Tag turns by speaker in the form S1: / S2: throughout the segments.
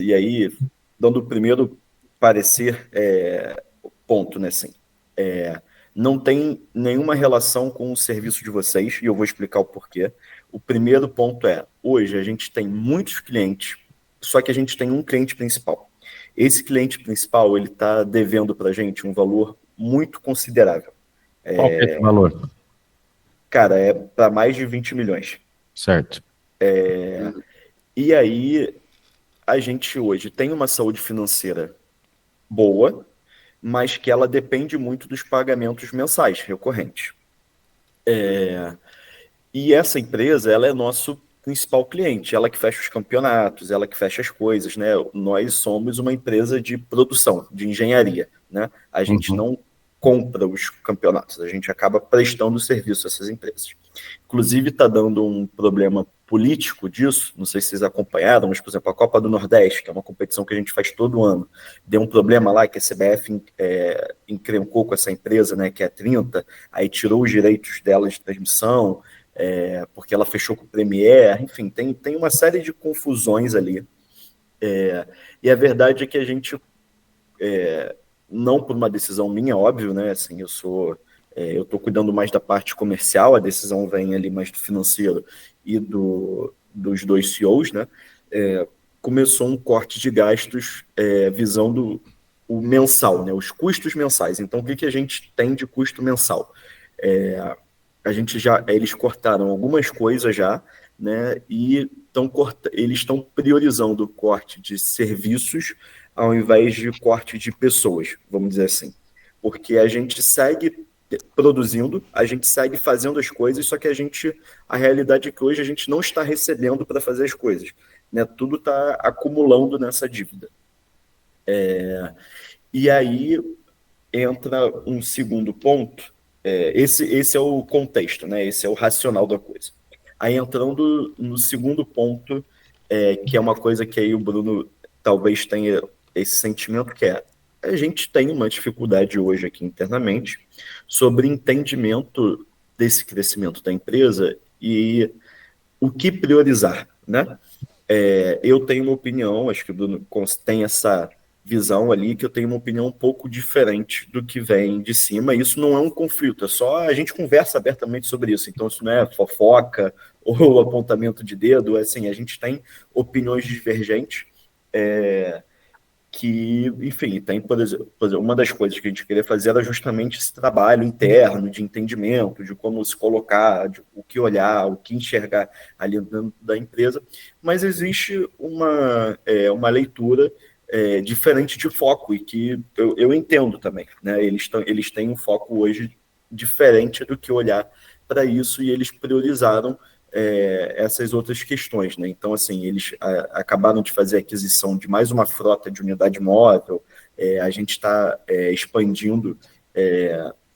S1: E aí, dando o primeiro parecer, ponto, né, assim, não tem nenhuma relação com o serviço de vocês, e eu vou explicar o porquê. O primeiro ponto é, hoje a gente tem muitos clientes, só que a gente tem um cliente principal. Esse cliente principal, ele está devendo para a gente um valor muito considerável.
S2: Qual que é esse valor?
S1: Cara, é para mais de 20 milhões.
S2: Certo.
S1: E aí, a gente hoje tem uma saúde financeira boa, mas que ela depende muito dos pagamentos mensais recorrentes. E essa empresa, ela é nosso principal cliente, ela que fecha os campeonatos, ela que fecha as coisas, né? Nós somos uma empresa de produção, de engenharia, né? A gente
S2: Uhum.
S1: não compra os campeonatos, a gente acaba prestando serviço a essas empresas. Inclusive, está dando um problema político disso, não sei se vocês acompanharam, mas, por exemplo, a Copa do Nordeste, que é uma competição que a gente faz todo ano, deu um problema lá que a CBF encrencou com essa empresa, né, que é a 30, aí tirou os direitos dela de transmissão, porque ela fechou com o Premier, enfim, tem uma série de confusões ali. E a verdade é que a gente, não por uma decisão minha, óbvio, né? Assim, eu estou cuidando mais da parte comercial, a decisão vem ali mais do financeiro e dos dois CEOs, né? Começou um corte de gastos visando o mensal, né? Os custos mensais. Então, o que a gente tem de custo mensal? Eles cortaram algumas coisas já, né? E eles estão priorizando o corte de serviços ao invés de corte de pessoas, vamos dizer assim. Porque a gente segue produzindo, a gente segue fazendo as coisas, só que a realidade é que hoje a gente não está recebendo para fazer as coisas, né? Tudo está acumulando nessa dívida. E aí entra um segundo ponto. Esse é o contexto, né? Esse é o racional da coisa. Aí entrando no segundo ponto, que é uma coisa que aí o Bruno talvez tenha esse sentimento, que é a gente tem uma dificuldade hoje aqui internamente sobre entendimento desse crescimento da empresa e o que priorizar, né? Eu tenho uma opinião, acho que o Bruno tem essa visão ali, que eu tenho uma opinião um pouco diferente do que vem de cima. Isso não é um conflito, é só a gente conversa abertamente sobre isso. Então, isso não é fofoca ou apontamento de dedo, é assim, a gente tem opiniões divergentes. Que, enfim, tem, por exemplo, uma das coisas que a gente queria fazer era justamente esse trabalho interno de entendimento, de como se colocar, de o que olhar, o que enxergar ali dentro da empresa, mas existe uma leitura diferente de foco e que eu entendo também, né? Eles têm um foco hoje diferente do que olhar para isso e eles priorizaram essas outras questões, né? Então, assim, eles acabaram de fazer a aquisição de mais uma frota de unidade móvel, a gente está expandindo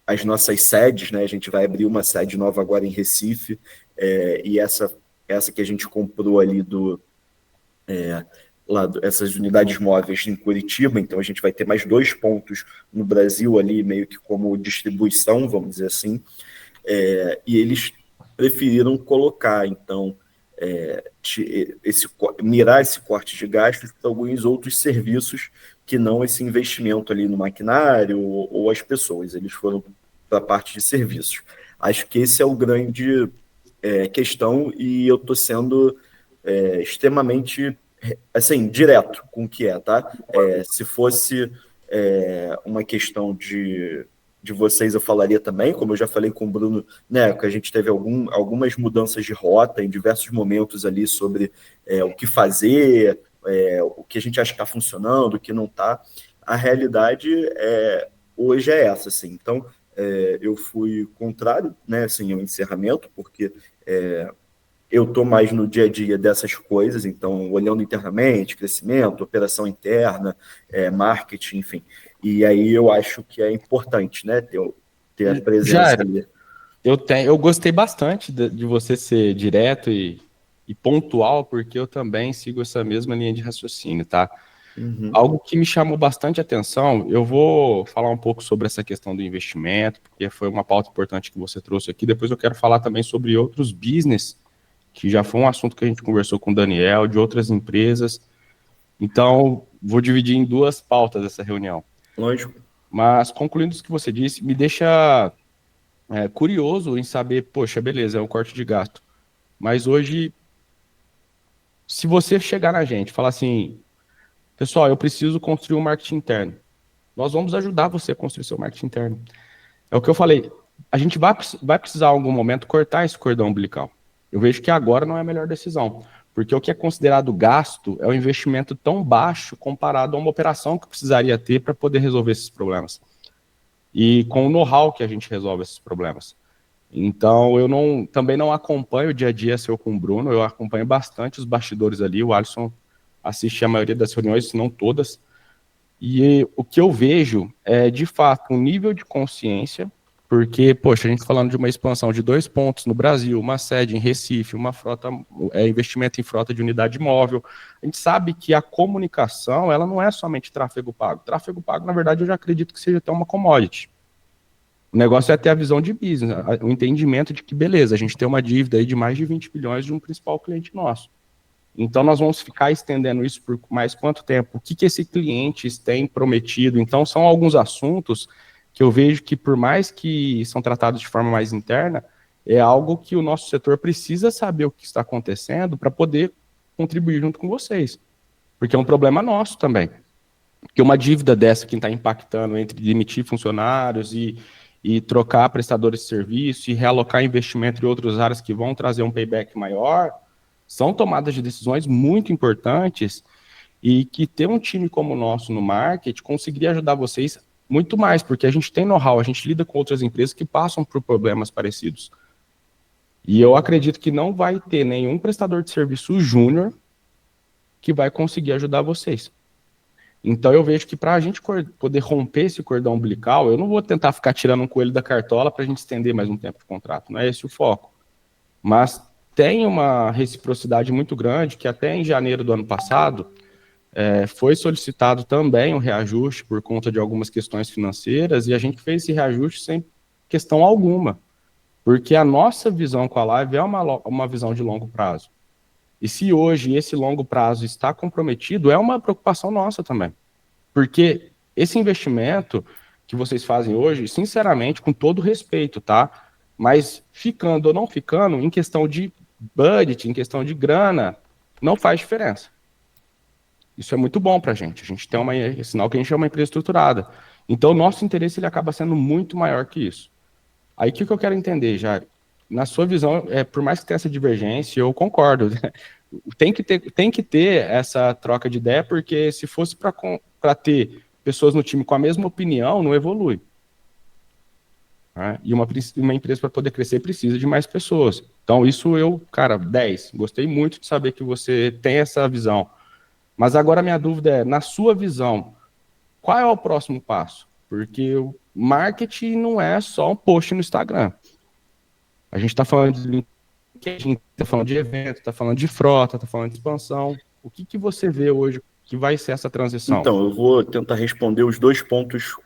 S1: as nossas sedes, né? A gente vai abrir uma sede nova agora em Recife, e essa que a gente comprou ali essas unidades móveis em Curitiba, então a gente vai ter mais 2 pontos no Brasil ali, meio que como distribuição, vamos dizer assim, e eles preferiram colocar, então, mirar esse corte de gastos para alguns outros serviços que não esse investimento ali no maquinário ou as pessoas. Eles foram para a parte de serviços. Acho que esse é o grande questão e eu estou sendo extremamente assim, direto com o que tá? Se fosse uma questão de vocês, eu falaria também, como eu já falei com o Bruno, né, que a gente teve algumas mudanças de rota em diversos momentos ali sobre o que fazer, o que a gente acha que está funcionando, o que não está. A realidade hoje é essa, assim. Então, eu fui contrário, né, assim, ao encerramento, porque eu estou mais no dia a dia dessas coisas, então, olhando internamente, crescimento, operação interna, marketing, enfim. E aí eu acho que é importante, né, ter a presença
S2: Jairo,
S1: ali.
S2: eu gostei bastante de você ser direto e pontual, porque eu também sigo essa mesma linha de raciocínio, tá?
S1: Uhum.
S2: Algo que me chamou bastante atenção, eu vou falar um pouco sobre essa questão do investimento, porque foi uma pauta importante que você trouxe aqui. Depois eu quero falar também sobre outros business, que já foi um assunto que a gente conversou com o Daniel, de outras empresas. Então, vou dividir em duas pautas essa reunião.
S1: Lógico.
S2: Mas, concluindo o que você disse, me deixa curioso em saber, poxa, beleza, é um corte de gasto. Mas hoje, se você chegar na gente e falar assim, pessoal, eu preciso construir um marketing interno. Nós vamos ajudar você a construir seu marketing interno. É o que eu falei. A gente vai precisar, em algum momento, cortar esse cordão umbilical. Eu vejo que agora não é a melhor decisão. Porque o que é considerado gasto é um investimento tão baixo comparado a uma operação que precisaria ter para poder resolver esses problemas. E com o know-how que a gente resolve esses problemas. Então, eu também não acompanho o dia a dia seu com o Bruno, eu acompanho bastante os bastidores ali. O Alisson assiste a maioria das reuniões, se não todas. E o que eu vejo é, de fato, um nível de consciência, porque, poxa, a gente falando de uma expansão de 2 pontos no Brasil, uma sede em Recife, uma frota, investimento em frota de unidade móvel, a gente sabe que a comunicação, ela não é somente tráfego pago. Tráfego pago, na verdade, eu já acredito que seja até uma commodity. O negócio é ter a visão de business, o entendimento de que, beleza, a gente tem uma dívida aí de mais de 20 bilhões de um principal cliente nosso. Então, nós vamos ficar estendendo isso por mais quanto tempo? O que esse cliente tem prometido? Então, são alguns assuntos que eu vejo que, por mais que são tratados de forma mais interna, é algo que o nosso setor precisa saber o que está acontecendo para poder contribuir junto com vocês. Porque é um problema nosso também. Porque uma dívida dessa que está impactando entre demitir funcionários e trocar prestadores de serviço e realocar investimento em outras áreas que vão trazer um payback maior, são tomadas de decisões muito importantes e que ter um time como o nosso no marketing conseguiria ajudar vocês muito mais, porque a gente tem know-how, a gente lida com outras empresas que passam por problemas parecidos. E eu acredito que não vai ter nenhum prestador de serviço júnior que vai conseguir ajudar vocês. Então eu vejo que para a gente poder romper esse cordão umbilical, eu não vou tentar ficar tirando um coelho da cartola para a gente estender mais um tempo de contrato, não é esse o foco. Mas tem uma reciprocidade muito grande, que até em janeiro do ano passado foi solicitado também um reajuste por conta de algumas questões financeiras, e a gente fez esse reajuste sem questão alguma, porque a nossa visão com a Live é uma visão de longo prazo. E se hoje esse longo prazo está comprometido, é uma preocupação nossa também. Porque esse investimento que vocês fazem hoje, sinceramente, com todo respeito, tá? Mas ficando ou não ficando, em questão de budget, em questão de grana, não faz diferença. Isso é muito bom para a gente. A gente tem sinal que a gente é uma empresa estruturada. Então, o nosso interesse ele acaba sendo muito maior que isso. Aí, o que eu quero entender, Jário? Na sua visão, por mais que tenha essa divergência, eu concordo. Tem que ter essa troca de ideia, porque se fosse para ter pessoas no time com a mesma opinião, não evolui. Né? E uma empresa, para poder crescer, precisa de mais pessoas. Então, isso cara, 10. Gostei muito de saber que você tem essa visão. Mas agora a minha dúvida é, na sua visão, qual é o próximo passo? Porque o marketing não é só um post no Instagram. A gente está falando de LinkedIn, está falando de evento, está falando de frota, está falando de expansão. O que você vê hoje que vai ser essa transição?
S1: Então, eu vou tentar responder os dois pontos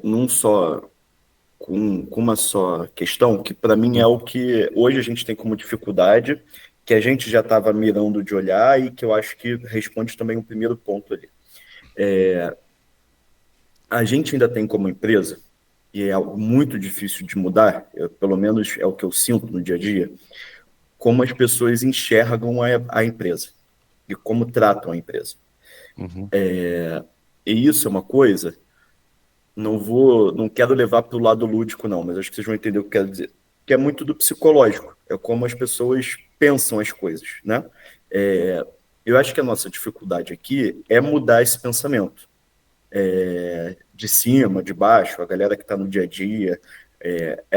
S1: num só, com uma só questão, que para mim é o que hoje a gente tem como dificuldade, que a gente já estava mirando de olhar e que eu acho que responde também o primeiro ponto ali. A gente ainda tem como empresa, e é algo muito difícil de mudar, pelo menos é o que eu sinto no dia a dia, como as pessoas enxergam a empresa e como tratam a empresa.
S2: Uhum.
S1: E isso é uma coisa, não quero levar para o lado lúdico não, mas acho que vocês vão entender o que eu quero dizer, que é muito do psicológico, é como as pessoas pensam as coisas, né? Eu acho que a nossa dificuldade aqui é mudar esse pensamento. De cima, de baixo, a galera que está no dia a dia,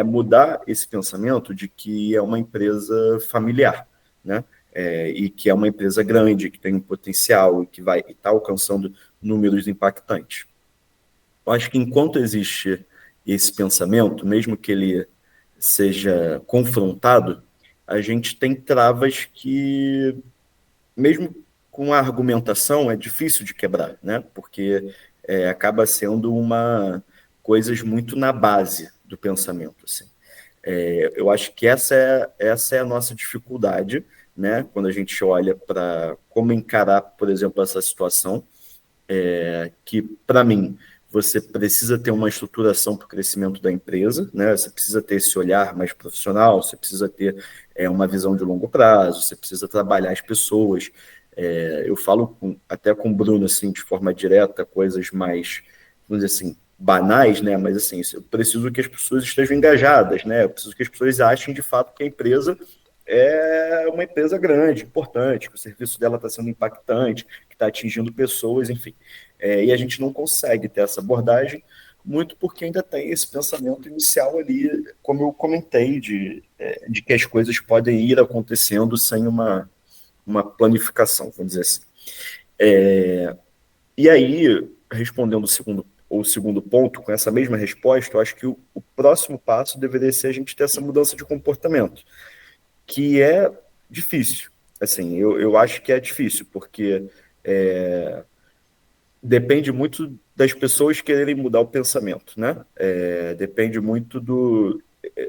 S1: mudar esse pensamento de que é uma empresa familiar, né? E que é uma empresa grande, que tem um potencial e que vai estar alcançando números impactantes. Eu acho que enquanto existe esse pensamento, mesmo que ele seja confrontado, a gente tem travas que, mesmo com a argumentação, é difícil de quebrar, né? Porque acaba sendo coisas muito na base do pensamento. Assim. Eu acho que essa é a nossa dificuldade, né? Quando a gente olha para como encarar, por exemplo, essa situação, que, para mim, você precisa ter uma estruturação para o crescimento da empresa, né? Você precisa ter esse olhar mais profissional, você precisa ter uma visão de longo prazo, você precisa trabalhar as pessoas. Eu falo até com o Bruno, assim, de forma direta, coisas mais, vamos dizer assim, banais, né? Mas, assim, eu preciso que as pessoas estejam engajadas, né? Eu preciso que as pessoas achem, de fato, que a empresa é uma empresa grande, importante, que o serviço dela está sendo impactante, que está atingindo pessoas, enfim. E a gente não consegue ter essa abordagem, muito porque ainda tem esse pensamento inicial ali, como eu comentei, de que as coisas podem ir acontecendo sem uma planificação, vamos dizer assim. E aí, respondendo o segundo ponto, com essa mesma resposta, eu acho que o próximo passo deveria ser a gente ter essa mudança de comportamento, que é difícil. Assim, eu acho que é difícil, porque depende muito das pessoas quererem mudar o pensamento, né? Depende muito do...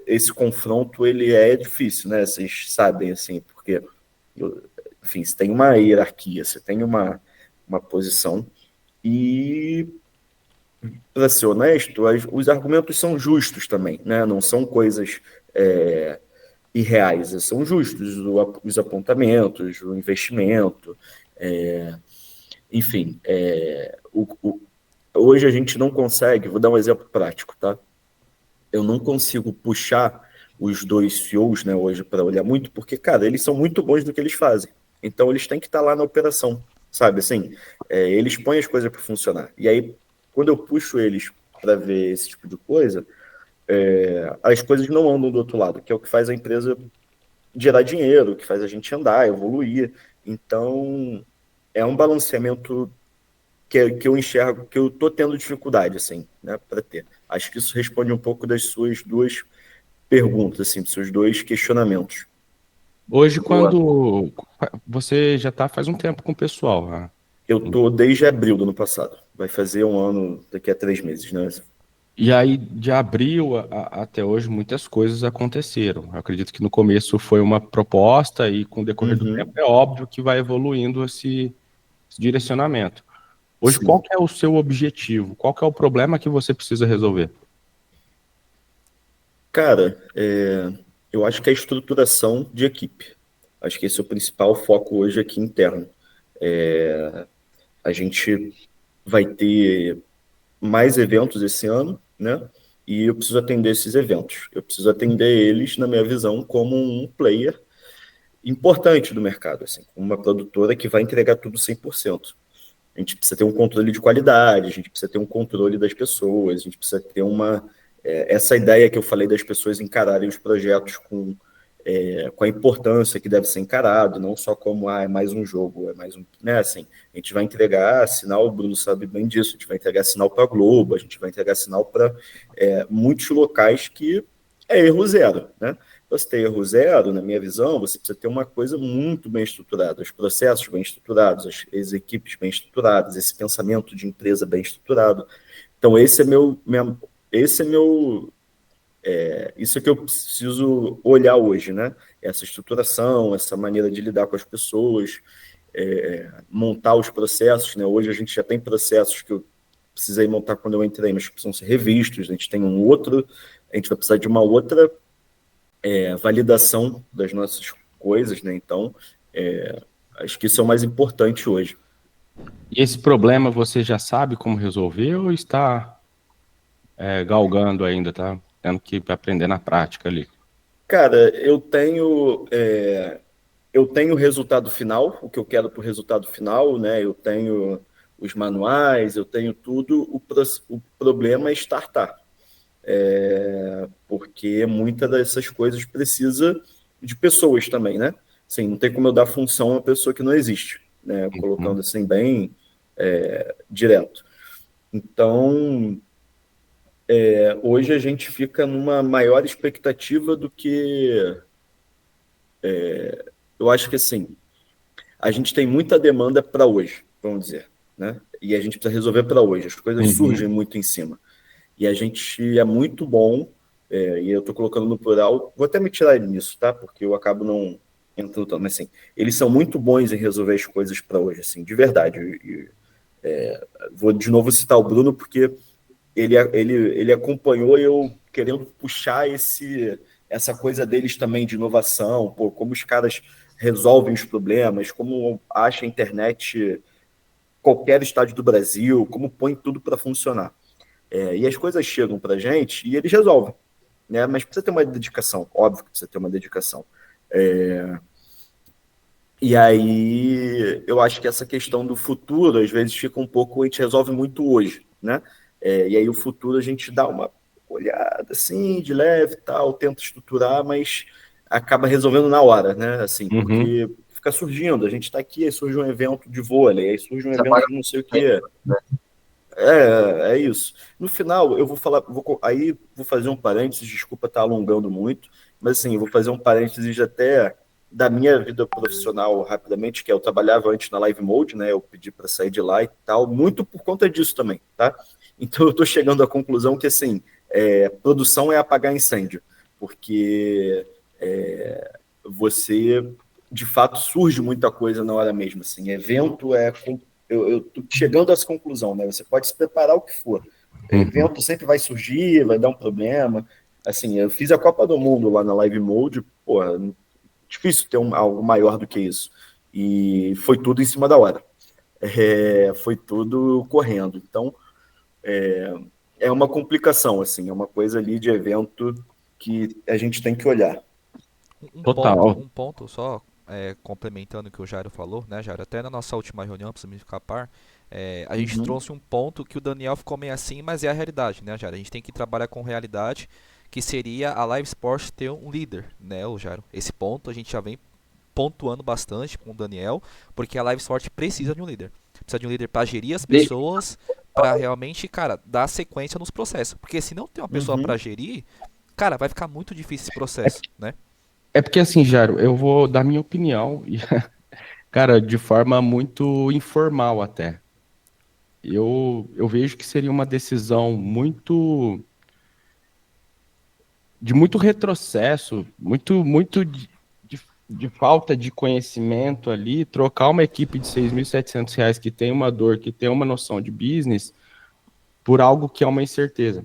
S1: Esse confronto, ele é difícil, né? Vocês sabem, assim, porque, enfim, você tem uma hierarquia, você tem uma posição, e, para ser honesto, os argumentos são justos também, né? Não são coisas irreais, são justos os apontamentos, o investimento, enfim, hoje a gente não consegue, vou dar um exemplo prático, tá? Eu não consigo puxar os dois CEOs, né, hoje para olhar muito, porque, cara, eles são muito bons no que eles fazem. Então eles têm que estar lá na operação, sabe? Assim, eles põem as coisas para funcionar. E aí, quando eu puxo eles para ver esse tipo de coisa, as coisas não andam do outro lado, que é o que faz a empresa gerar dinheiro, que faz a gente andar, evoluir. Então, é um balanceamento que eu enxergo, que eu estou tendo dificuldade, assim, né, para ter. Acho que isso responde um pouco das suas duas perguntas, assim, dos seus dois questionamentos.
S2: Hoje,
S1: Boa.
S2: quando você já está faz um tempo com o pessoal, né?
S1: Eu estou desde abril do ano passado. Vai fazer um ano daqui a 3 meses, né?
S2: E aí, de abril até hoje, muitas coisas aconteceram. Eu acredito que no começo foi uma proposta e com o decorrer do tempo
S1: Uhum.
S2: é óbvio que vai evoluindo esse direcionamento. Hoje, qual
S1: Sim.
S2: que é o seu objetivo? Qual que é o problema que você precisa resolver?
S1: Cara, eu acho que é a estruturação de equipe. Acho que esse é o principal foco hoje aqui interno. A gente vai ter mais eventos esse ano, né? E eu preciso atender esses eventos. Eu preciso atender eles, na minha visão, como um player importante do mercado, assim, uma produtora que vai entregar tudo 100%. A gente precisa ter um controle de qualidade, a gente precisa ter um controle das pessoas, a gente precisa ter essa ideia que eu falei das pessoas encararem os projetos com a importância que deve ser encarado, não só como é mais um jogo, é mais um, né, assim, a gente vai entregar sinal, o Bruno sabe bem disso, a gente vai entregar sinal para a Globo, a gente vai entregar sinal para muitos locais que é erro zero, né? Você ter erro zero, na minha visão, você precisa ter uma coisa muito bem estruturada, os processos bem estruturados, as equipes bem estruturadas, esse pensamento de empresa bem estruturado. Então, isso é que eu preciso olhar hoje, né? Essa estruturação, essa maneira de lidar com as pessoas, montar os processos, né? Hoje a gente já tem processos que eu precisei montar quando eu entrei, mas que precisam ser revistos. A gente tem a gente vai precisar de uma outra validação das nossas coisas, né? Então, acho que isso é o mais importante hoje.
S2: E esse problema você já sabe como resolver ou está galgando ainda, tá? Tendo que aprender na prática ali.
S1: Cara, eu tenho o resultado final, o que eu quero para o resultado final, né? Eu tenho os manuais, eu tenho tudo. O problema é startar, porque muitas dessas coisas precisa de pessoas também, né? Assim, não tem como eu dar função a uma pessoa que não existe, né?
S2: Uhum.
S1: Colocando assim bem direto. Então, hoje a gente fica numa maior expectativa do que eu acho que assim, a gente tem muita demanda para hoje, vamos dizer, né? E a gente precisa resolver para hoje. As coisas
S2: Uhum.
S1: surgem muito em cima. E a gente é muito bom, e eu estou colocando no plural, vou até me tirar nisso, tá? Porque eu acabo não. mas assim, eles são muito bons em resolver as coisas para hoje, assim, de verdade. Vou de novo citar o Bruno, porque ele acompanhou eu querendo puxar essa coisa deles também de inovação, pô, como os caras resolvem os problemas, como acha a internet qualquer estádio do Brasil, como põe tudo para funcionar. E as coisas chegam para a gente e eles resolvem, né? Mas precisa ter uma dedicação, óbvio que precisa ter uma dedicação. E aí eu acho que essa questão do futuro, às vezes fica um pouco, a gente resolve muito hoje, né? E aí o futuro a gente dá uma olhada assim, de leve e tal, tenta estruturar, mas acaba resolvendo na hora, né? Assim, porque fica surgindo, a gente está aqui, aí surge um evento de vôlei, aí surge um evento de não sei o quê. É isso. No final, eu vou falar, aí vou fazer um parênteses, desculpa estar alongando muito, mas assim, eu vou fazer um parênteses até da minha vida profissional rapidamente, que eu trabalhava antes na Live Mode, né? Eu pedi para sair de lá e tal, muito por conta disso também, tá? Então eu estou chegando à conclusão que assim, produção é apagar incêndio, porque você de fato surge muita coisa na hora mesmo, assim, evento eu tô chegando a essa conclusão, né? Você pode se preparar o que for. Evento sempre vai surgir, vai dar um problema. Assim, eu fiz a Copa do Mundo lá na Live Mode, porra, difícil ter algo maior do que isso. E foi tudo em cima da hora. Foi tudo correndo. Então, é uma complicação, assim, é uma coisa ali de evento que a gente tem que olhar.
S2: Total.
S3: Um ponto só, complementando o que o Jairo falou, né, Jairo? Até na nossa última reunião, para você me ficar a par, a gente trouxe um ponto que o Daniel ficou meio assim, mas é a realidade, né, Jairo? A gente tem que trabalhar com realidade, que seria a Live Sport ter um líder, né, o Jairo? Esse ponto a gente já vem pontuando bastante com o Daniel, porque a Live Sport precisa de um líder. Precisa de um líder para gerir as pessoas, para realmente, cara, dar sequência nos processos. Porque se não tem uma pessoa para gerir, cara, vai ficar muito difícil esse processo, né?
S2: É porque assim, Jaro, eu vou dar minha opinião, e, cara, de forma muito informal até. Eu vejo que seria uma decisão de muito retrocesso, muito de falta de conhecimento ali, trocar uma equipe de R$ 6.700 que tem uma dor, que tem uma noção de business, por algo que é uma incerteza.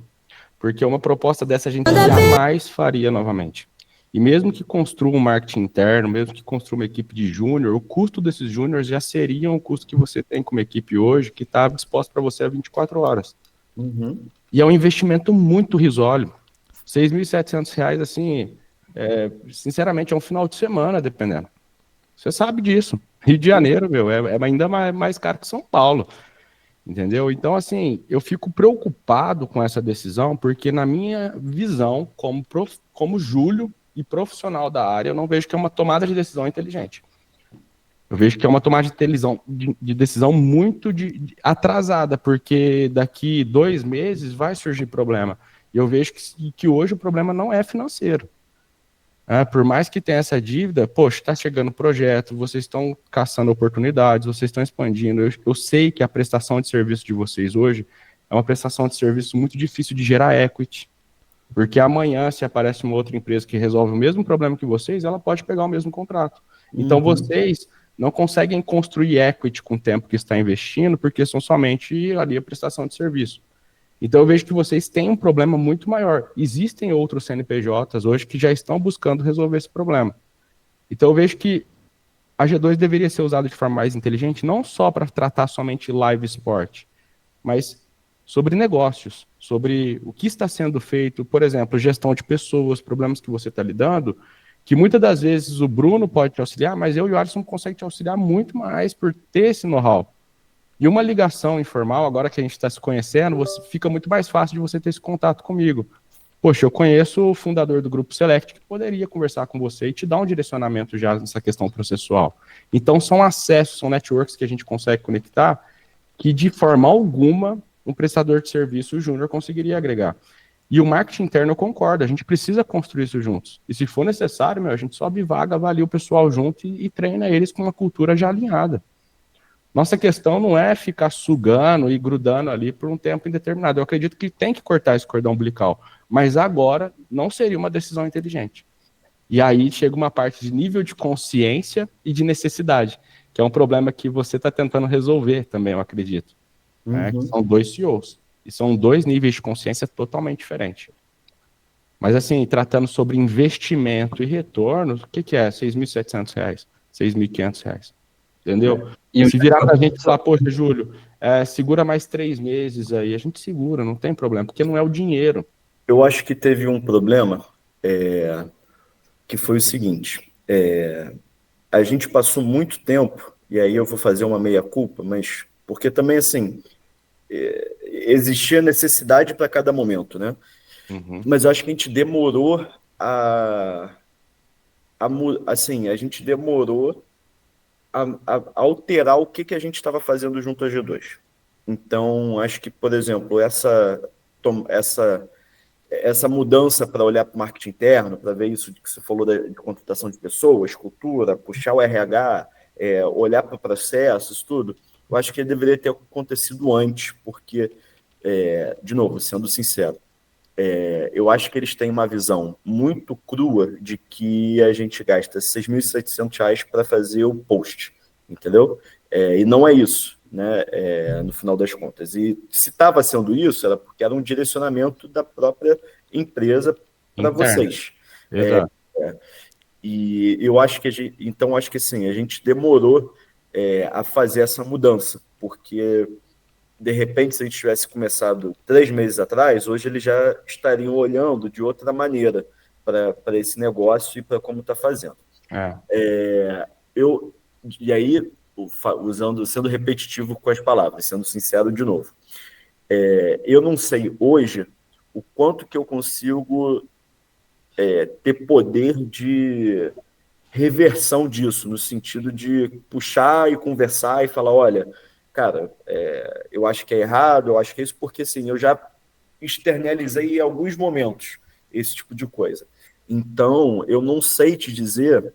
S2: Porque uma proposta dessa a gente jamais faria novamente. E mesmo que construa um marketing interno, mesmo que construa uma equipe de júnior, o custo desses júniores já seria o custo que você tem como equipe hoje, que está disposto para você a 24 horas. E é um investimento muito risório. R$ 6.700, assim, sinceramente, é um final de semana, dependendo. Você sabe disso. Rio de Janeiro, meu, é ainda mais caro que São Paulo. Entendeu? Então, assim, eu fico preocupado com essa decisão, porque na minha visão, como Júlio e profissional da área, eu não vejo que é uma tomada de decisão inteligente. Eu vejo que é uma tomada de decisão muito atrasada, porque daqui 2 meses vai surgir problema. E eu vejo que hoje o problema não é financeiro. Por mais que tenha essa dívida, poxa, está chegando projeto, vocês estão caçando oportunidades, vocês estão expandindo. Eu sei que a prestação de serviço de vocês hoje é uma prestação de serviço muito difícil de gerar equity, porque amanhã, se aparece uma outra empresa que resolve o mesmo problema que vocês, ela pode pegar o mesmo contrato. Então, vocês não conseguem construir equity com o tempo que está investindo, porque são somente ali a prestação de serviço. Então eu vejo que vocês têm um problema muito maior. Existem outros CNPJs hoje que já estão buscando resolver esse problema. Então eu vejo que a G2 deveria ser usada de forma mais inteligente, não só para tratar somente live sport, mas sobre negócios, sobre o que está sendo feito, por exemplo, gestão de pessoas, problemas que você está lidando, que muitas das vezes o Bruno pode te auxiliar, mas eu e o Alisson conseguem te auxiliar muito mais por ter esse know-how. E uma ligação informal, agora que a gente está se conhecendo, fica muito mais fácil de você ter esse contato comigo. Poxa, eu conheço o fundador do Grupo Select, que poderia conversar com você e te dar um direcionamento já nessa questão processual. Então, são acessos, são networks que a gente consegue conectar, que de forma alguma um prestador de serviço júnior conseguiria agregar. E o marketing interno, eu concordo, a gente precisa construir isso juntos. E se for necessário, a gente sobe vaga, avalia o pessoal junto e treina eles com uma cultura já alinhada. Nossa questão não é ficar sugando e grudando ali por um tempo indeterminado. Eu acredito que tem que cortar esse cordão umbilical, mas agora não seria uma decisão inteligente. E aí chega uma parte de nível de consciência e de necessidade, que é um problema que você está tentando resolver também, eu acredito. Né? Que são 2 CEOs. E são 2 níveis de consciência totalmente diferentes. Mas assim, tratando sobre investimento e retorno, o que é? R$6.700, R$6.500. Entendeu?
S4: E
S2: Se virar pra gente e falar, poxa, Júlio, segura mais 3 meses aí, a gente segura, não tem problema, porque não é o dinheiro.
S1: Eu acho que teve um problema que foi o seguinte: a gente passou muito tempo, e aí eu vou fazer uma meia-culpa, mas porque também assim existia necessidade para cada momento, né? Mas eu acho que a gente demorou assim, a gente demorou a alterar o que a gente estava fazendo junto à G2. Então, acho que, por exemplo, essa mudança para olhar para o marketing interno, para ver isso que você falou de contratação de pessoas, cultura, puxar o RH, olhar para processos, tudo, eu acho que deveria ter acontecido antes, porque, de novo, sendo sincero, eu acho que eles têm uma visão muito crua de que a gente gasta R$6.700 para fazer o post, entendeu? E não é isso, né? No final das contas. E se estava sendo isso, era porque era um direcionamento da própria empresa para vocês.
S2: Exato.
S1: E eu acho que então acho que assim, a gente demorou a fazer essa mudança, porque de repente, se a gente tivesse começado 3 meses atrás, hoje eles já estariam olhando de outra maneira para esse negócio e para como está fazendo. E aí, sendo repetitivo com as palavras, sendo sincero de novo, eu não sei hoje o quanto que eu consigo ter poder de reversão disso, no sentido de puxar e conversar e falar, olha, cara, eu acho que é errado, eu acho que é isso, porque assim, eu já externalizei em alguns momentos esse tipo de coisa. Então, eu não sei te dizer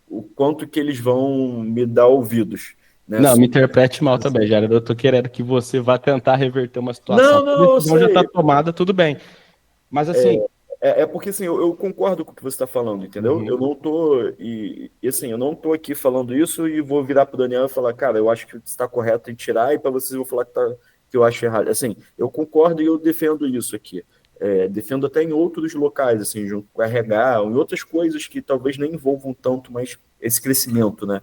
S1: o quanto que eles vão me dar ouvidos. Né?
S2: Não, me interprete mal também, Jared. Eu tô querendo que você vá tentar reverter uma situação.
S1: Não,
S2: a decisão já está tomada, tudo bem. Mas assim...
S1: porque assim, eu concordo com o que você está falando, entendeu? Eu não tô assim, eu não tô aqui falando isso e vou virar para o Daniel e falar, cara, eu acho que está correto em tirar, e para vocês eu vou falar que eu acho errado. Assim, eu concordo e eu defendo isso aqui. Defendo até em outros locais, assim, junto com a RH, em outras coisas que talvez nem envolvam tanto, mas esse crescimento, né?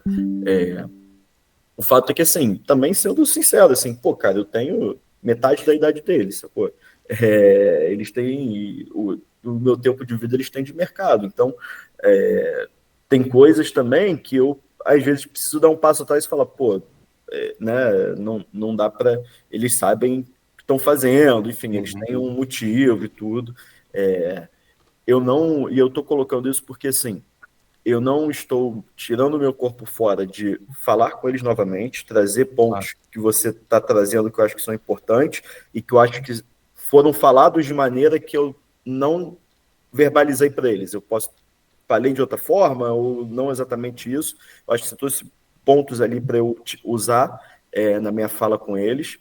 S1: O fato é que, assim, também sendo sincero, assim, pô, cara, eu tenho metade da idade deles, sacou? Eles têm o meu tempo de vida, eles têm de mercado. Então, tem coisas também que eu, às vezes, preciso dar um passo atrás e falar, pô, né, não dá para... Eles sabem o que estão fazendo, enfim, eles têm um motivo e tudo. E eu estou colocando isso porque, assim, eu não estou tirando o meu corpo fora de falar com eles novamente, trazer pontos que você está trazendo que eu acho que são importantes e que eu acho que foram falados de maneira que eu não verbalizei para eles. Eu falei de outra forma ou não exatamente isso. Eu acho que você trouxe pontos ali para eu usar na minha fala com eles,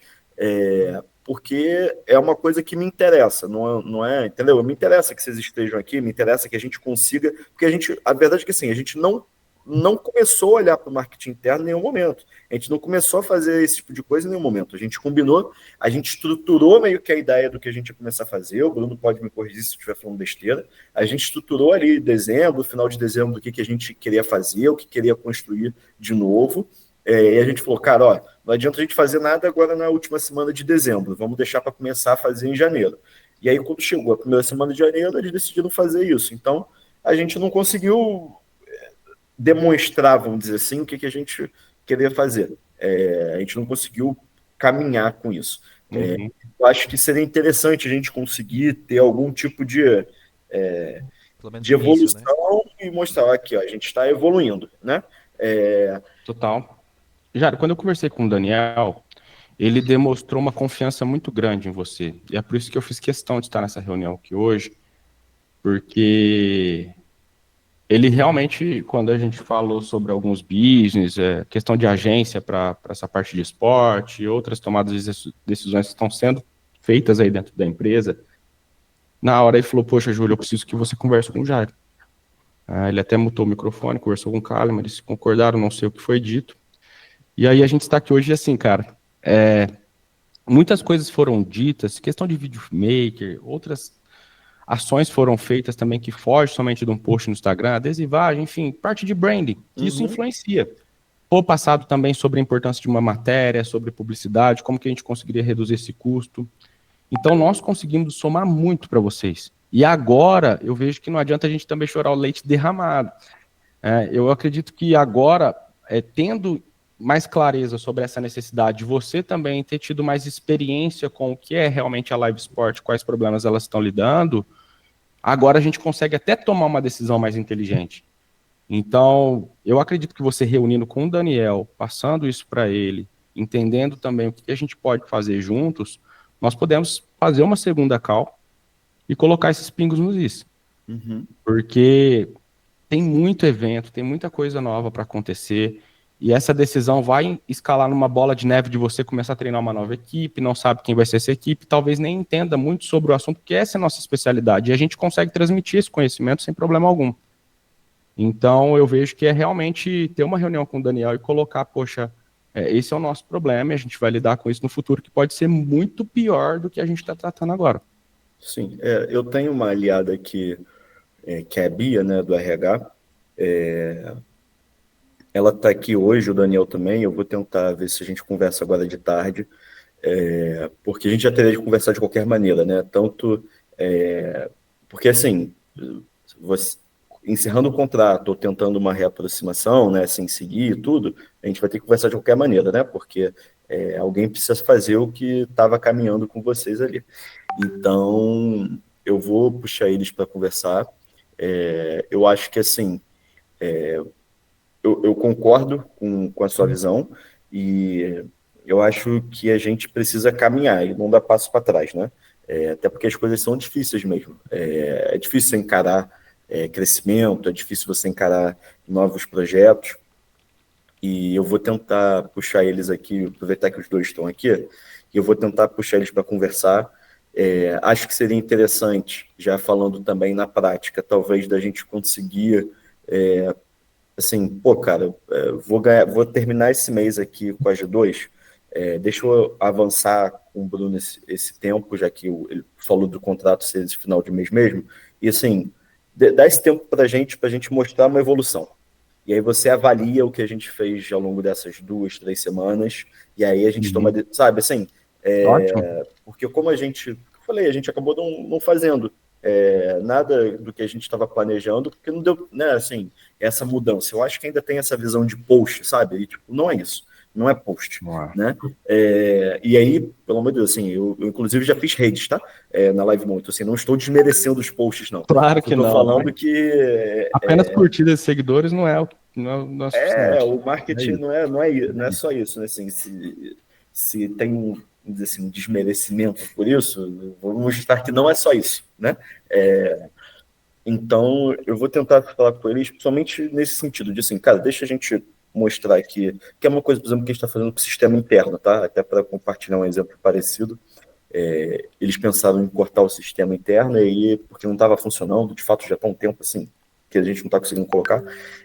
S1: porque é uma coisa que me interessa, não é, entendeu? Me interessa que vocês estejam aqui, me interessa que a gente consiga, porque a verdade é que assim, a gente não começou a olhar para o marketing interno em nenhum momento, a gente não começou a fazer esse tipo de coisa em nenhum momento, a gente combinou, a gente estruturou meio que a ideia do que a gente ia começar a fazer, o Bruno pode me corrigir se eu estiver falando besteira, a gente estruturou ali dezembro, final de dezembro, do que a gente queria fazer, o que queria construir de novo, e a gente falou, cara, ó, não adianta a gente fazer nada agora na última semana de dezembro, vamos deixar para começar a fazer em janeiro. E aí, quando chegou a primeira semana de janeiro, eles decidiram fazer isso. Então, a gente não conseguiu demonstrar, vamos dizer assim, o que a gente queria fazer. A gente não conseguiu caminhar com isso. Eu acho que seria interessante a gente conseguir ter algum tipo de evolução, início, né? E mostrar aqui, ó, a gente está evoluindo, né?
S2: Total. Jara, quando eu conversei com o Daniel, ele demonstrou uma confiança muito grande em você. E é por isso que eu fiz questão de estar nessa reunião aqui hoje, porque ele realmente, quando a gente falou sobre alguns business, questão de agência para essa parte de esporte e outras tomadas de decisões que estão sendo feitas aí dentro da empresa, Na hora ele falou, poxa, Júlio, eu preciso que você converse com o Jairo. Ele até mutou o microfone, conversou com o Kalimann, eles concordaram, não sei o que foi dito. E aí a gente está aqui hoje assim, cara, muitas coisas foram ditas, questão de videomaker, outras ações foram feitas também que fogem somente de um post no Instagram, adesivagem, enfim, parte de branding, que isso influencia. Foi passado também sobre a importância de uma matéria, sobre publicidade, como que a gente conseguiria reduzir esse custo. Então, nós conseguimos somar muito para vocês. E agora, eu vejo que não adianta a gente também chorar o leite derramado. Eu acredito que agora, tendo mais clareza sobre essa necessidade, você também ter tido mais experiência com o que é realmente a live sport, quais problemas elas estão lidando, agora a gente consegue até tomar uma decisão mais inteligente. Então, eu acredito que você reunindo com o Daniel, passando isso para ele, entendendo também o que a gente pode fazer juntos, nós podemos fazer uma segunda call e colocar esses pingos nos is. Porque tem muito evento, tem muita coisa nova para acontecer, e essa decisão vai escalar numa bola de neve de você começar a treinar uma nova equipe, não sabe quem vai ser essa equipe, talvez nem entenda muito sobre o assunto, porque essa é a nossa especialidade, e a gente consegue transmitir esse conhecimento sem problema algum. Então, eu vejo que é realmente ter uma reunião com o Daniel e colocar, poxa, esse é o nosso problema e a gente vai lidar com isso no futuro, que pode ser muito pior do que a gente está tratando agora.
S1: Sim, eu tenho uma aliada aqui, que é a Bia, né, do RH. Ela está aqui hoje, o Daniel também. Eu vou tentar ver se a gente conversa agora de tarde, porque a gente já teria de conversar de qualquer maneira, né? Tanto porque assim, você, encerrando o contrato ou tentando uma reaproximação, né, sem seguir tudo, a gente vai ter que conversar de qualquer maneira, né? Porque alguém precisa fazer o que estava caminhando com vocês ali. Então, eu vou puxar eles para conversar. Eu acho que assim, eu concordo com a sua visão e eu acho que a gente precisa caminhar e não dar passo para trás, né? Até porque as coisas são difíceis mesmo. É difícil você encarar crescimento, é difícil você encarar novos projetos. E eu vou tentar puxar eles aqui, aproveitar que os dois estão aqui, e eu vou tentar puxar eles para conversar. Acho que seria interessante, já falando também na prática, talvez da gente conseguir assim, pô, cara, vou terminar esse mês aqui com a G2, deixa eu avançar com o Bruno esse tempo, já que ele falou do contrato ser esse final de mês mesmo, e assim, dá esse tempo para a gente mostrar uma evolução. E aí você avalia o que a gente fez ao longo dessas 2, 3 semanas, e aí a gente toma, sabe, assim,
S2: Ótimo.
S1: porque como eu falei, a gente acabou não fazendo nada do que a gente estava planejando, porque não deu, né, assim, essa mudança. Eu acho que ainda tem essa visão de post, sabe? E, tipo, não é isso, não é post, né? E aí, pelo amor de Deus, assim, eu inclusive já fiz redes, tá? Na Live muito, assim, não estou desmerecendo os posts, não.
S2: Claro que
S1: eu tô
S2: não.
S1: falando que
S2: Apenas curtidas e seguidores não é o suficiente.
S1: o marketing não é só isso, né? Assim, se tem vamos dizer assim, um desmerecimento por isso, vamos mostrar que não é só isso, né? Então, eu vou tentar falar com eles, principalmente nesse sentido, de assim, cara, deixa a gente mostrar aqui, que é uma coisa, por exemplo, que a gente está fazendo com o sistema interno, tá? Até para compartilhar um exemplo parecido. Eles pensaram em cortar o sistema interno, e aí, porque não estava funcionando, de fato já está um tempo assim, que a gente não está conseguindo colocar,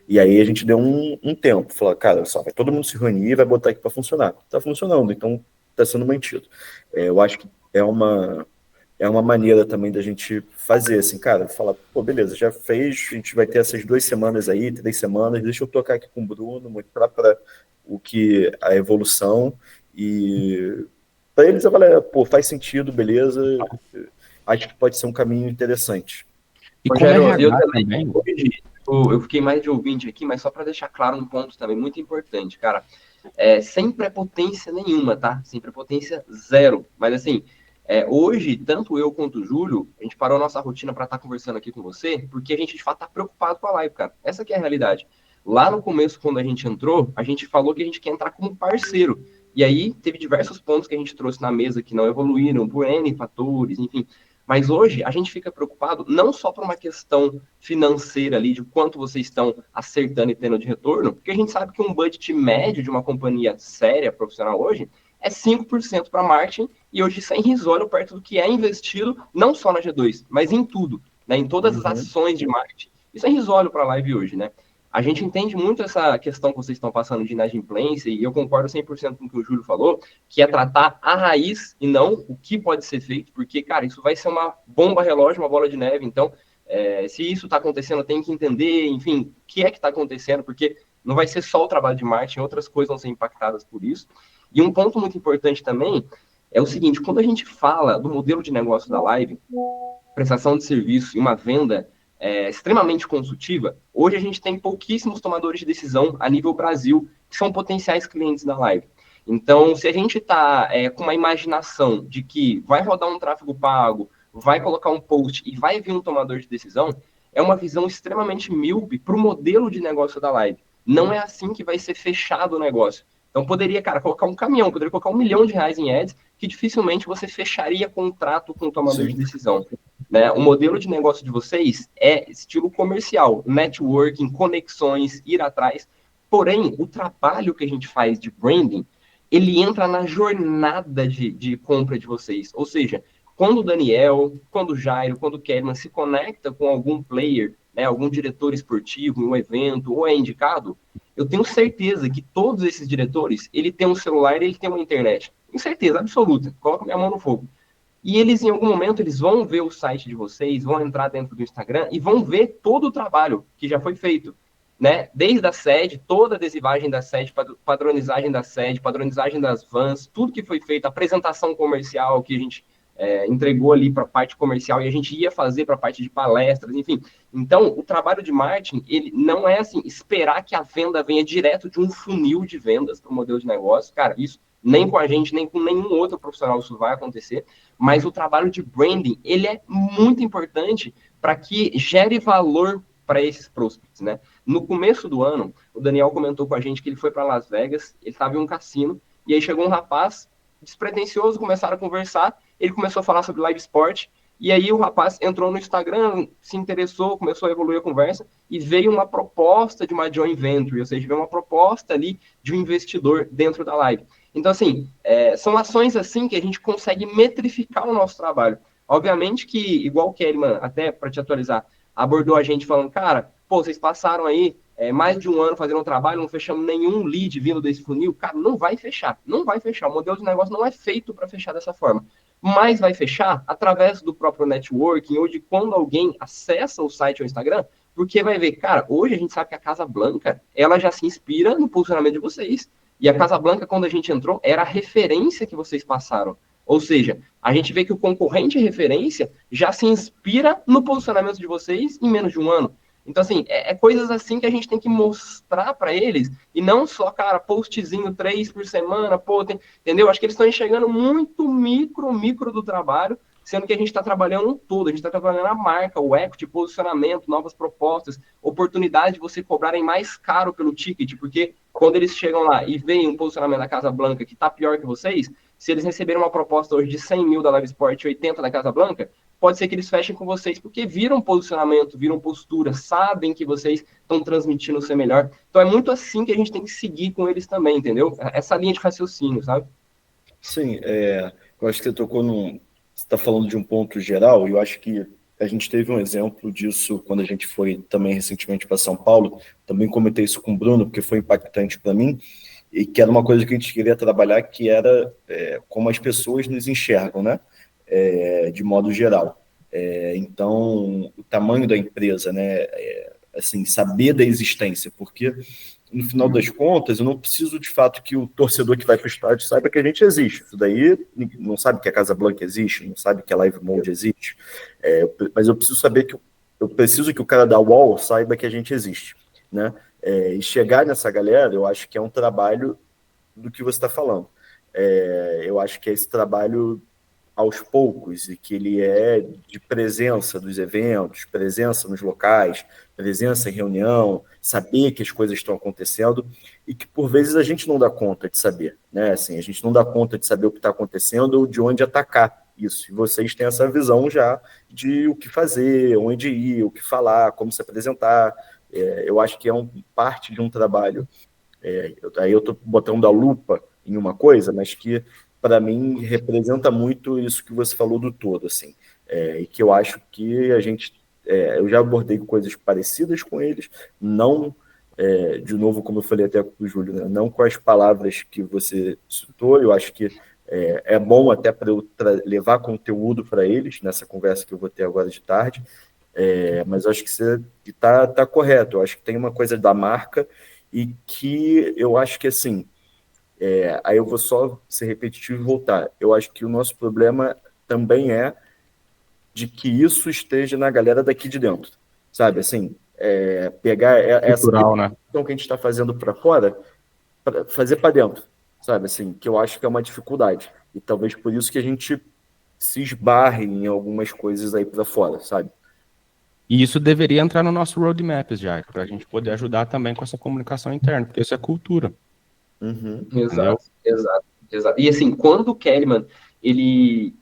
S1: e aí a gente deu um tempo, falou, cara, só vai todo mundo se reunir e vai botar aqui para funcionar. Está funcionando, então está sendo mantido. Eu acho que é uma maneira também da gente fazer, assim, cara, falar, pô, beleza, já fez, a gente vai ter essas 2 semanas aí, 3 semanas, deixa eu tocar aqui com o Bruno, mostrar para o que a evolução, e para eles avaliar, pô, faz sentido, beleza, acho que pode ser um caminho interessante.
S2: E como
S4: Rogério, eu
S2: RH
S4: também
S2: também,
S4: corrigi. Eu fiquei mais de ouvinte aqui, mas só para deixar claro um ponto também muito importante, cara. Sem prepotência nenhuma, tá? Sem prepotência zero. Mas assim, hoje, tanto eu quanto o Júlio, a gente parou a nossa rotina para estar conversando aqui com você, porque a gente de fato tá preocupado com a live, cara. Essa que é a realidade. Lá no começo, quando a gente entrou, a gente falou que a gente quer entrar como parceiro. E aí teve diversos pontos que a gente trouxe na mesa que não evoluíram por N fatores, enfim. Mas hoje a gente fica preocupado não só por uma questão financeira ali, de quanto vocês estão acertando e tendo de retorno, porque a gente sabe que um budget médio de uma companhia séria, profissional hoje, é 5% para marketing, e hoje isso é irrisório perto do que é investido, não só na G2, mas em tudo, né? Em todas as ações de marketing. Isso é irrisório para a live hoje, né? A gente entende muito essa questão que vocês estão passando de inadimplência, e eu concordo 100% com o que o Júlio falou, que é tratar a raiz e não o que pode ser feito, porque, cara, isso vai ser uma bomba relógio, uma bola de neve. Então, se isso está acontecendo, tem que entender, enfim, o que é que está acontecendo, porque não vai ser só o trabalho de marketing, outras coisas vão ser impactadas por isso. E um ponto muito importante também é o seguinte: quando a gente fala do modelo de negócio da live, prestação de serviço e uma venda extremamente consultiva, hoje a gente tem pouquíssimos tomadores de decisão a nível Brasil que são potenciais clientes da live. Então, se a gente está com uma imaginação de que vai rodar um tráfego pago, vai colocar um post e vai vir um tomador de decisão, é uma visão extremamente míope para o modelo de negócio da live. Não é assim que vai ser fechado o negócio. Então, poderia, cara, colocar um caminhão, poderia colocar R$ 1 milhão em ads, que dificilmente você fecharia contrato com o tomador de decisão. Né? O modelo de negócio de vocês é estilo comercial, networking, conexões, ir atrás. Porém, o trabalho que a gente faz de branding, ele entra na jornada de compra de vocês. Ou seja, quando o Daniel, quando o Jairo, quando o Kelman se conecta com algum player, né, algum diretor esportivo em um evento ou é indicado, eu tenho certeza que todos esses diretores, ele tem um celular e ele tem uma internet. Tenho certeza absoluta. Coloco minha mão no fogo. E eles, em algum momento, eles vão ver o site de vocês, vão entrar dentro do Instagram e vão ver todo o trabalho que já foi feito, né? Desde a sede, toda a adesivagem da sede, padronizagem da sede, padronizagem das vans, tudo que foi feito, a apresentação comercial que a gente entregou ali para a parte comercial e a gente ia fazer para a parte de palestras, enfim. Então, o trabalho de marketing, ele não é assim, esperar que a venda venha direto de um funil de vendas para o modelo de negócio. Cara, isso nem com a gente, nem com nenhum outro profissional isso vai acontecer, mas o trabalho de branding, ele é muito importante para que gere valor para esses prospects, né? No começo do ano, o Daniel comentou com a gente que ele foi para Las Vegas, ele estava em um cassino, e aí chegou um rapaz despretensioso, começaram a conversar, ele começou a falar sobre live sport, e aí o rapaz entrou no Instagram, se interessou, começou a evoluir a conversa, e veio uma proposta de uma joint venture, ou seja, veio uma proposta ali de um investidor dentro da live. Então, assim, são ações assim que a gente consegue metrificar o nosso trabalho. Obviamente que, igual o Kellyman, até para te atualizar, abordou a gente falando, cara, pô, vocês passaram aí mais de um ano fazendo um trabalho, não fechamos nenhum lead vindo desse funil. Cara, não vai fechar, não vai fechar. O modelo de negócio não é feito para fechar dessa forma. Mas vai fechar através do próprio networking ou de quando alguém acessa o site ou o Instagram, porque vai ver, cara, hoje a gente sabe que a Casa Blanca, ela já se inspira no posicionamento de vocês. E a Casa Blanca, quando a gente entrou, era a referência que vocês passaram. Ou seja, a gente vê que o concorrente referência já se inspira no posicionamento de vocês em menos de um ano. Então, assim, coisas assim que a gente tem que mostrar para eles, e não só, cara, postzinho 3 por semana, pô, entendeu? Acho que eles estão enxergando muito micro do trabalho, sendo que a gente está trabalhando um todo, a gente está trabalhando a marca, o equity, posicionamento, novas propostas, oportunidade de você cobrarem mais caro pelo ticket, porque quando eles chegam lá e veem um posicionamento da Casa Blanca que está pior que vocês, se eles receberem uma proposta hoje de 100 mil da Live Sport e 80 da Casa Blanca, pode ser que eles fechem com vocês, porque viram posicionamento, viram postura, sabem que vocês estão transmitindo o ser melhor. Então é muito assim que a gente tem que seguir com eles também, entendeu? Essa linha de raciocínio, sabe?
S1: Sim, eu acho que você tocou num... Você está falando de um ponto geral, e eu acho que a gente teve um exemplo disso quando a gente foi também recentemente para São Paulo. Também comentei isso com o Bruno, porque foi impactante para mim, e que era uma coisa que a gente queria trabalhar, que era como as pessoas nos enxergam, né? De modo geral. Então, o tamanho da empresa, né? Assim, saber da existência, porque no final das contas, eu não preciso de fato que o torcedor que vai para o estádio saiba que a gente existe. Isso daí não sabe que a Casa Blanca existe, não sabe que a Live Mode existe, mas eu preciso saber eu preciso que o cara da UOL saiba que a gente existe, né? E chegar nessa galera, eu acho que é um trabalho do que você está falando. Eu acho que é esse trabalho aos poucos, e que ele é de presença dos eventos, presença nos locais, presença em reunião, saber que as coisas estão acontecendo, e que por vezes a gente não dá conta de saber, né? Assim, a gente não dá conta de saber o que está acontecendo ou de onde atacar isso. E vocês têm essa visão já de o que fazer, onde ir, o que falar, como se apresentar. Eu acho que parte de um trabalho. Aí eu estou botando a lupa em uma coisa, mas que, para mim, representa muito isso que você falou do todo, assim, e que eu acho que eu já abordei coisas parecidas com eles, não, de novo, como eu falei até para o Júlio, né, não com as palavras que você citou, eu acho que é bom até para eu levar conteúdo para eles, nessa conversa que eu vou ter agora de tarde, mas eu acho que você está correto, eu acho que tem uma coisa da marca e que eu acho que, assim, aí eu vou só ser repetitivo e voltar, eu acho que o nosso problema também é de que isso esteja na galera daqui de dentro, sabe, assim, pegar essa
S2: Cultural, né?
S1: questão que a gente está fazendo para fora, fazer para dentro, sabe, assim, que eu acho que é uma dificuldade, e talvez por isso que a gente se esbarre em algumas coisas aí para fora, sabe?
S2: E isso deveria entrar no nosso roadmap, já, para a gente poder ajudar também com essa comunicação interna, porque isso é cultura,
S1: Uhum.
S2: entendeu?
S4: Exato. E assim, quando o Kellyman, ele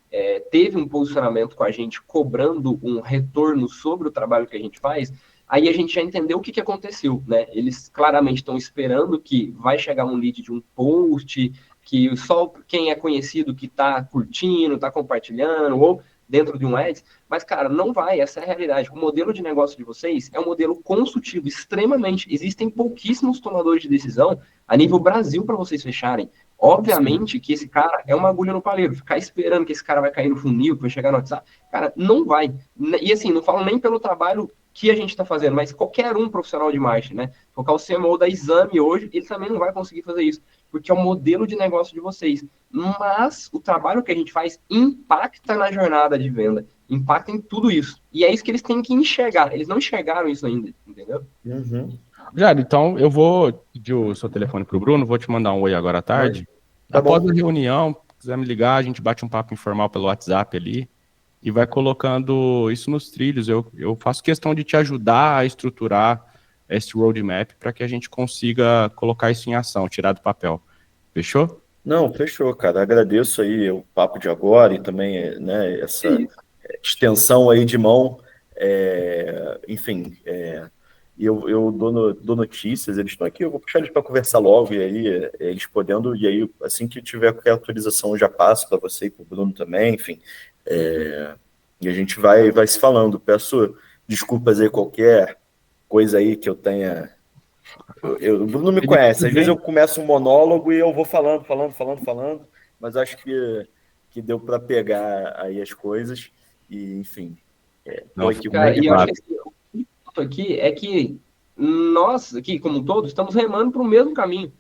S4: teve um posicionamento com a gente cobrando um retorno sobre o trabalho que a gente faz, aí a gente já entendeu o que aconteceu, né? Eles claramente estão esperando que vai chegar um lead de um post, que só quem é conhecido que está curtindo, está compartilhando, ou dentro de um ads, mas, cara, não vai, essa é a realidade. O modelo de negócio de vocês é um modelo consultivo, extremamente. Existem pouquíssimos tomadores de decisão a nível Brasil para vocês fecharem. Obviamente que esse cara é uma agulha no palheiro. Ficar esperando que esse cara vai cair no funil, que vai chegar no WhatsApp, cara, não vai. E assim, não falo nem pelo trabalho que a gente está fazendo, mas qualquer um profissional de marketing, né? Colocar o CMO da Exame hoje, ele também não vai conseguir fazer isso, porque é o modelo de negócio de vocês. Mas o trabalho que a gente faz impacta na jornada de venda, impacta em tudo isso. E é isso que eles têm que enxergar. Eles não enxergaram isso ainda, entendeu?
S1: Uhum.
S2: Jário, então eu vou pedir o seu telefone pro Bruno, vou te mandar um oi agora à tarde.
S1: Tá
S2: Após
S1: bom.
S2: a reunião, se quiser me ligar, a gente bate um papo informal pelo WhatsApp ali e vai colocando isso nos trilhos. Eu faço questão de te ajudar a estruturar esse roadmap para que a gente consiga colocar isso em ação, tirar do papel. Fechou?
S1: Não, fechou, cara. Agradeço aí o papo de agora e também, né, essa extensão aí de mão. Enfim, eu dou notícias, eles estão aqui, eu vou puxar eles para conversar logo, e aí eles podendo, e aí assim que tiver qualquer autorização eu já passo para você e para o Bruno também, enfim. E a gente vai se falando. Peço desculpas aí, qualquer coisa aí que eu tenha. O Bruno não me conhece, às vezes eu começo um monólogo e eu vou falando, mas acho que deu para pegar aí as coisas, e enfim.
S2: Não,
S1: Aqui,
S4: Cara, e eu acho
S1: claro.
S4: que assim, o ponto aqui é que nós, aqui, como todos, estamos remando para o mesmo caminho,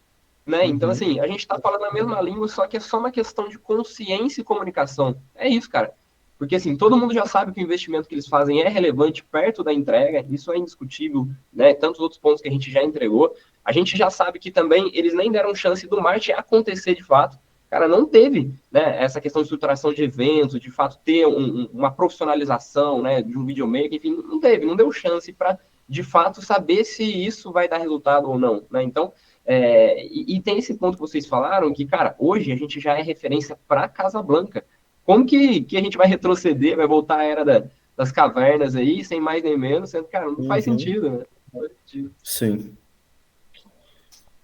S4: né? Então, assim, a gente está falando a mesma língua, só que é só uma questão de consciência e comunicação. É isso, cara. Porque, assim, todo mundo já sabe que o investimento que eles fazem é relevante perto da entrega, isso é indiscutível, né? Tantos outros pontos que a gente já entregou. A gente já sabe que também eles nem deram chance do marketing acontecer de fato. Cara, não teve, né, essa questão de estruturação de eventos, de fato ter uma profissionalização, né, de um videomaker, enfim, não teve, não deu chance para, de fato, saber se isso vai dar resultado ou não, né? Então, e tem esse ponto que vocês falaram, que, cara, hoje a gente já é referência para Casablanca. Como que a gente vai retroceder, vai voltar à era das cavernas aí, sem mais nem menos, sendo, cara, não faz sentido, né? Não faz sentido.
S1: Sim.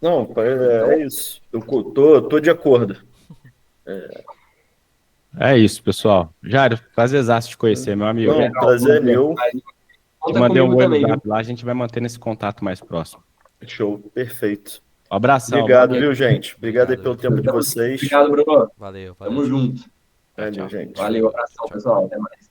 S1: Não,
S4: Então,
S1: é isso. Eu tô de acordo.
S2: É isso, pessoal. Jário, prazerzaço te conhecer, meu amigo.
S1: Não, prazer é meu.
S2: Te
S4: conta
S2: mandei um
S4: comigo
S2: oi no
S4: também, viu?
S2: Zap lá, a gente vai manter esse contato mais próximo.
S1: Show, perfeito.
S2: Um abração.
S1: Obrigado, viu, gente? Obrigado aí pelo
S3: Obrigado,
S1: tempo de vocês.
S4: Obrigado, Bruno.
S3: Valeu,
S4: Tamo
S3: valeu.
S4: junto.
S1: Valeu,
S2: Tchau.
S1: gente.
S4: Valeu, abração, pessoal. Até mais.